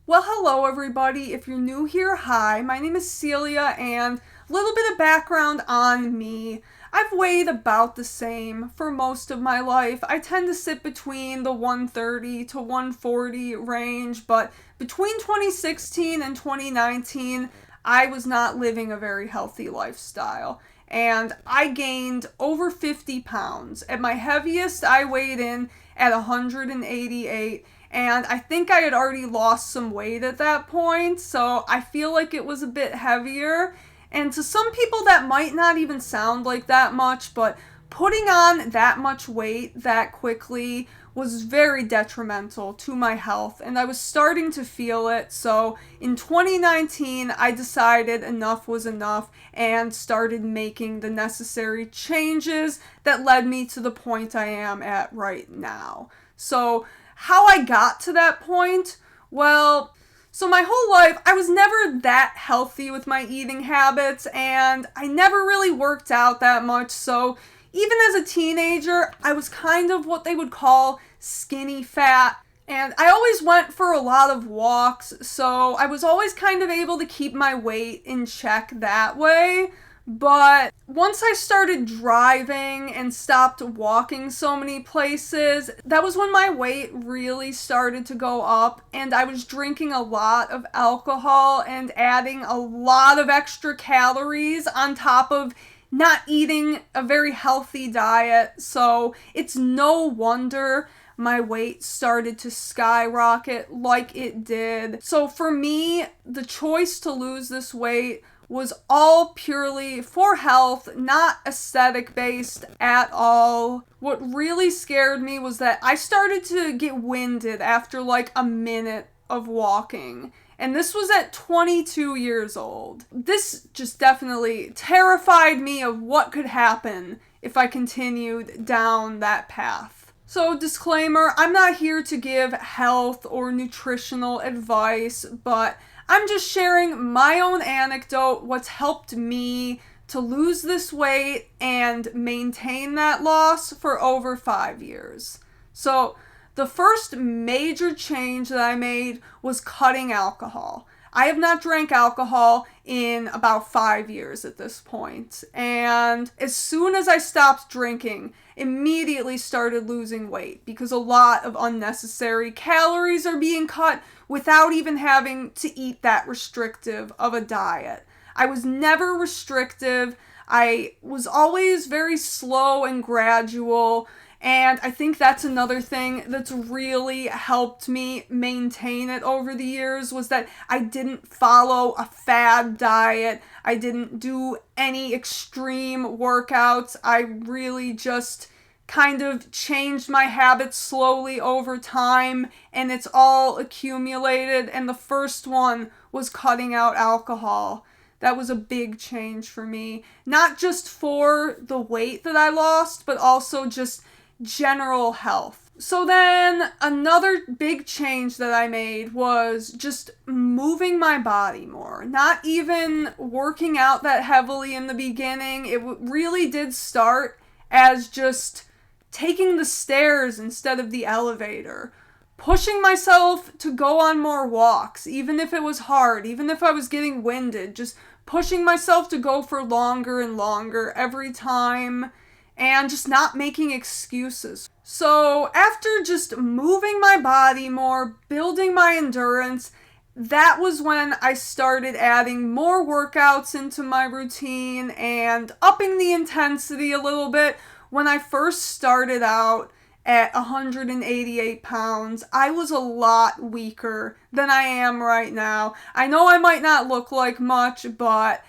Well, hello everybody. If you're new here, hi. My name is Celia, and a little bit of background on me. I've weighed about the same for most of my life. I tend to sit between the 130 to 140 range, but between 2016 and 2019, I was not living a very healthy lifestyle. And I gained over 50 pounds. At my heaviest, I weighed in at 188, and I think I had already lost some weight at that point, so I feel like it was a bit heavier. And to some people, that might not even sound like that much, but putting on that much weight that quickly was very detrimental to my health, and I was starting to feel it. So in 2019, I decided enough was enough and started making the necessary changes that led me to the point I am at right now. So how I got to that point? Well, so my whole life, I was never that healthy with my eating habits, and I never really worked out that much. So even as a teenager, I was kind of what they would call skinny fat. And I always went for a lot of walks, so I was always kind of able to keep my weight in check that way. But once I started driving and stopped walking so many places, that was when my weight really started to go up, and I was drinking a lot of alcohol and adding a lot of extra calories on top of not eating a very healthy diet. So it's no wonder my weight started to skyrocket like it did. So for me, the choice to lose this weight was all purely for health, not aesthetic based at all. What really scared me was that I started to get winded after like a minute of walking. And this was at 22 years old. This just definitely terrified me of what could happen if I continued down that path. So, disclaimer, I'm not here to give health or nutritional advice, but I'm just sharing my own anecdote, what's helped me to lose this weight and maintain that loss for over 5 years. So, the first major change that I made was cutting alcohol. I have not drank alcohol in about 5 years at this point. And as soon as I stopped drinking, immediately started losing weight because a lot of unnecessary calories are being cut without even having to eat that restrictive of a diet. I was never restrictive. I was always very slow and gradual. And I think that's another thing that's really helped me maintain it over the years, was that I didn't follow a fad diet. I didn't do any extreme workouts. I really just kind of changed my habits slowly over time, and it's all accumulated. And the first one was cutting out alcohol. That was a big change for me, not just for the weight that I lost, but also just general health. So then another big change that I made was just moving my body more. Not even working out that heavily in the beginning. It really did start as just taking the stairs instead of the elevator. Pushing myself to go on more walks, even if it was hard, even if I was getting winded. Just pushing myself to go for longer and longer every time, and just not making excuses. So after just moving my body more, building my endurance, that was when I started adding more workouts into my routine and upping the intensity a little bit. When I first started out at 188 pounds, I was a lot weaker than I am right now. I know I might not look like much, but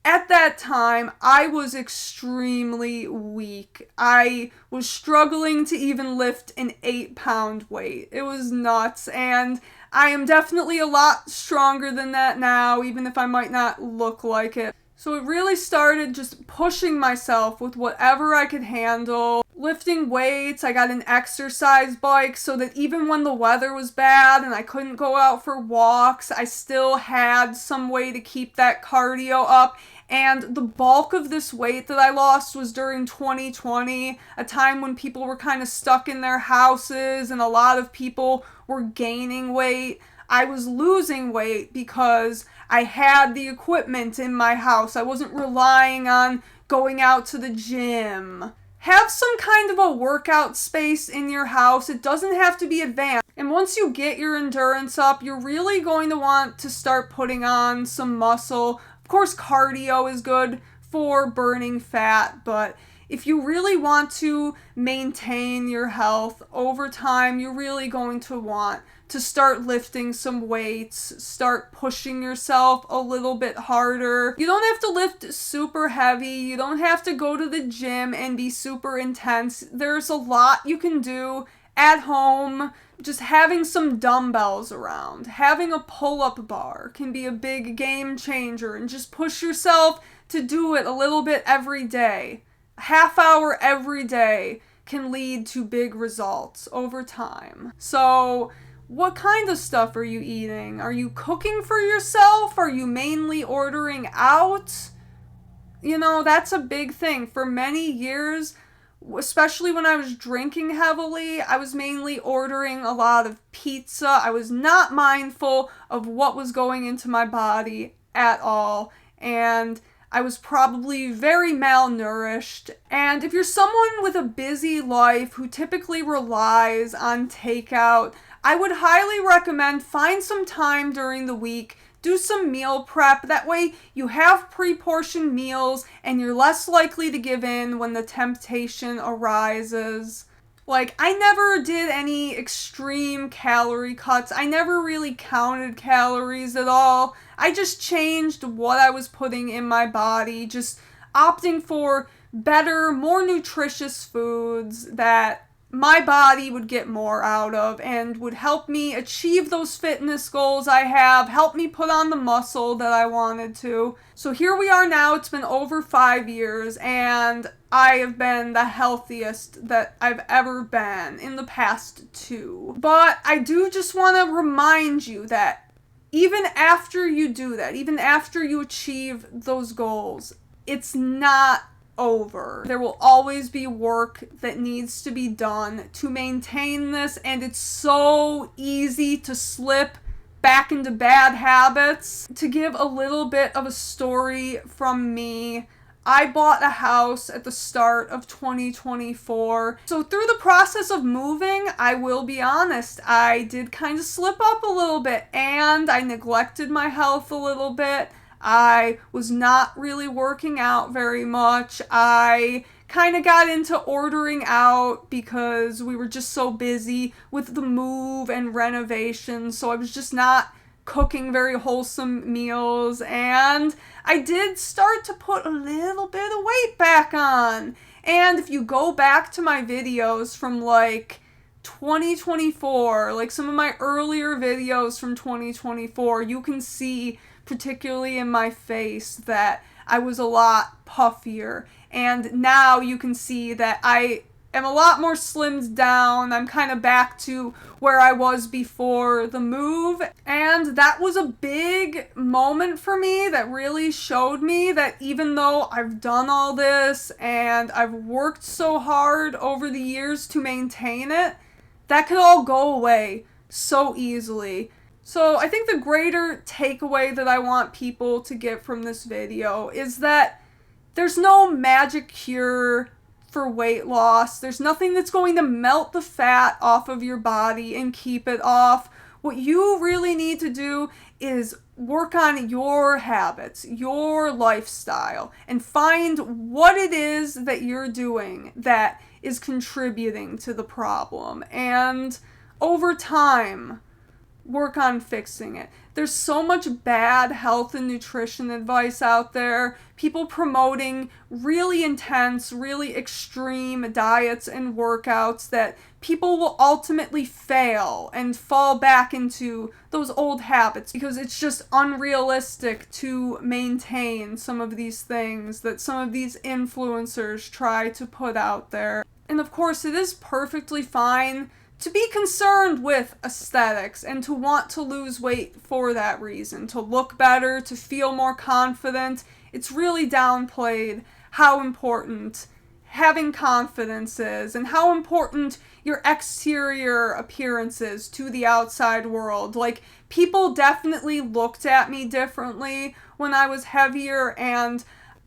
at that time, I was extremely weak. I was struggling to even lift an 8-pound weight. It was nuts, and I am definitely a lot stronger than that now, even if I might not look like it. So it really started just pushing myself with whatever I could handle. Lifting weights, I got an exercise bike so that even when the weather was bad and I couldn't go out for walks, I still had some way to keep that cardio up. And the bulk of this weight that I lost was during 2020, a time when people were kind of stuck in their houses and a lot of people were gaining weight. I was losing weight because I had the equipment in my house. I wasn't relying on going out to the gym. Have some kind of a workout space in your house. It doesn't have to be advanced. And once you get your endurance up, you're really going to want to start putting on some muscle. Of course, cardio is good for burning fat, but if you really want to maintain your health over time, you're really going to want to start lifting some weights, start pushing yourself a little bit harder. You don't have to lift super heavy. You don't have to go to the gym and be super intense. There's a lot you can do at home. Just having some dumbbells around, having a pull-up bar can be a big game changer, and just push yourself to do it a little bit every day. A half hour every day can lead to big results over time. So, what kind of stuff are you eating? Are you cooking for yourself? Are you mainly ordering out? You know, that's a big thing. For many years, especially when I was drinking heavily, I was mainly ordering a lot of pizza. I was not mindful of what was going into my body at all, and I was probably very malnourished. And if you're someone with a busy life who typically relies on takeout, I would highly recommend find some time during the week, do some meal prep. That way you have pre-portioned meals and you're less likely to give in when the temptation arises. Like, I never did any extreme calorie cuts. I never really counted calories at all. I just changed what I was putting in my body, just opting for better, more nutritious foods that my body would get more out of and would help me achieve those fitness goals I have, help me put on the muscle that I wanted to. So here we are now. It's been over 5 years, and I have been the healthiest that I've ever been in the past 2. But I do just want to remind you that even after you do that, even after you achieve those goals, it's not over. There will always be work that needs to be done to maintain this, and it's so easy to slip back into bad habits. To give a little bit of a story from me, I bought a house at the start of 2024. So through the process of moving, I will be honest, I did kind of slip up a little bit, and I neglected my health a little bit. I was not really working out very much. I kind of got into ordering out because we were just so busy with the move and renovation. So I was just not cooking very wholesome meals. And I did start to put a little bit of weight back on. And if you go back to my videos from like 2024, like some of my earlier videos from 2024, you can see, particularly in my face, that I was a lot puffier. And now you can see that I am a lot more slimmed down. I'm kind of back to where I was before the move. And that was a big moment for me that really showed me that even though I've done all this and I've worked so hard over the years to maintain it, that could all go away so easily. So I think the greater takeaway that I want people to get from this video is that there's no magic cure for weight loss. There's nothing that's going to melt the fat off of your body and keep it off. What you really need to do is work on your habits, your lifestyle, and find what it is that you're doing that is contributing to the problem. And over time, work on fixing it. There's so much bad health and nutrition advice out there. People promoting really intense, really extreme diets and workouts that people will ultimately fail and fall back into those old habits because it's just unrealistic to maintain some of these things that some of these influencers try to put out there. And of course, it is perfectly fine to be concerned with aesthetics and to want to lose weight for that reason, to look better, to feel more confident. It's really downplayed how important having confidence is and how important your exterior appearance is to the outside world. Like, people definitely looked at me differently when I was heavier, and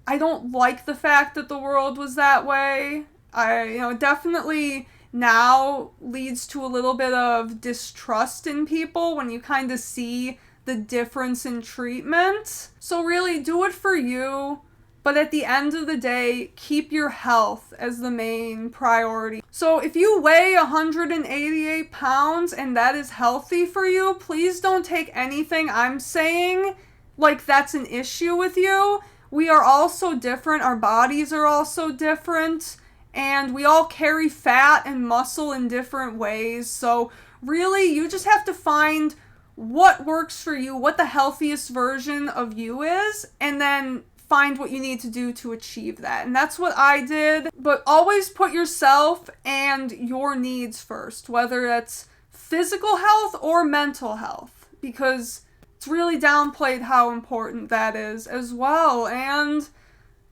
I don't like the fact that the world was that way. Definitely now leads to a little bit of distrust in people when you kind of see the difference in treatment. So really, do it for you. But at the end of the day, keep your health as the main priority. So if you weigh 188 pounds and that is healthy for you, please don't take anything I'm saying like that's an issue with you. We are all so different. Our bodies are all so different. And we all carry fat and muscle in different ways. So really, you just have to find what works for you, what the healthiest version of you is, and then find what you need to do to achieve that. And that's what I did. But always put yourself and your needs first, whether it's physical health or mental health, because it's really downplayed how important that is as well. And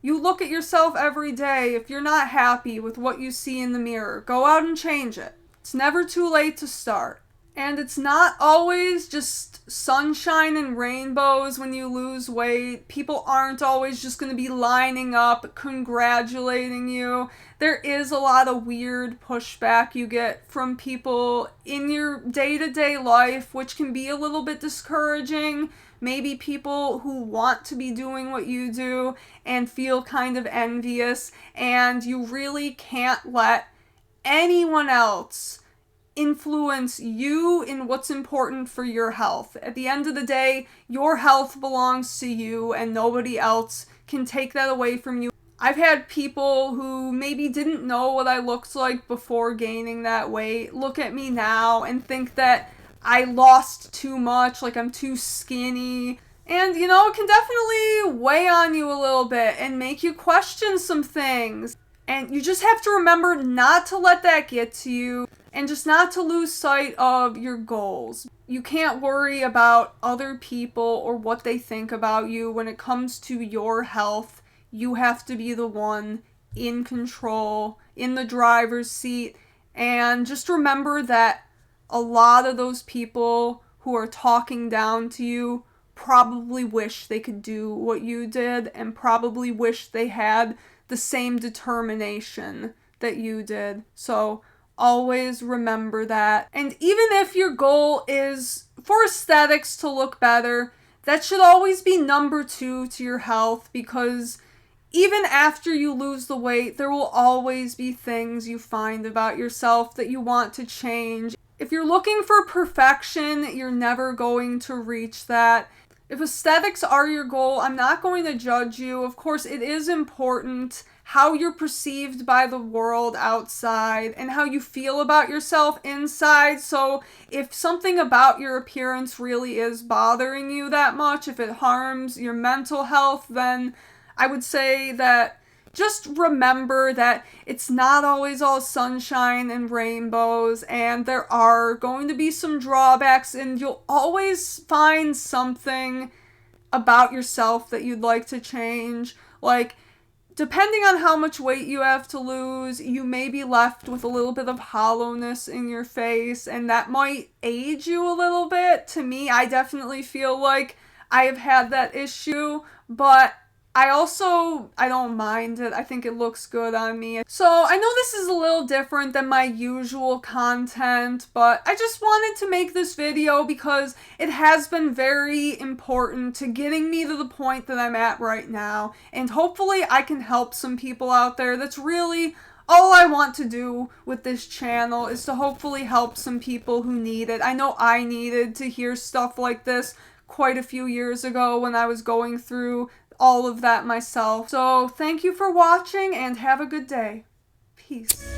you look at yourself every day. If you're not happy with what you see in the mirror, go out and change it. It's never too late to start. And it's not always just sunshine and rainbows when you lose weight. People aren't always just going to be lining up, congratulating you. There is a lot of weird pushback you get from people in your day-to-day life, which can be a little bit discouraging. Maybe people who want to be doing what you do and feel kind of envious, and you really can't let anyone else influence you in what's important for your health. At the end of the day, your health belongs to you and nobody else can take that away from you. I've had people who maybe didn't know what I looked like before gaining that weight look at me now and think that I lost too much, like I'm too skinny. And, it can definitely weigh on you a little bit and make you question some things. And you just have to remember not to let that get to you and just not to lose sight of your goals. You can't worry about other people or what they think about you. When it comes to your health, you have to be the one in control, in the driver's seat. And just remember that a lot of those people who are talking down to you probably wish they could do what you did and probably wish they had the same determination that you did. So always remember that. And even if your goal is for aesthetics to look better, that should always be number 2 to your health, because even after you lose the weight, there will always be things you find about yourself that you want to change. If you're looking for perfection, you're never going to reach that. If aesthetics are your goal, I'm not going to judge you. Of course, it is important how you're perceived by the world outside and how you feel about yourself inside. So if something about your appearance really is bothering you that much, if it harms your mental health, then I would say that just remember that it's not always all sunshine and rainbows, and there are going to be some drawbacks, and you'll always find something about yourself that you'd like to change. Like, depending on how much weight you have to lose, you may be left with a little bit of hollowness in your face, and that might age you a little bit. To me, I definitely feel like I have had that issue, but I don't mind it. I think it looks good on me. So I know this is a little different than my usual content, but I just wanted to make this video because it has been very important to getting me to the point that I'm at right now. And hopefully I can help some people out there. That's really all I want to do with this channel, is to hopefully help some people who need it. I know I needed to hear stuff like this quite a few years ago when I was going through all of that myself. So thank you for watching and have a good day. Peace.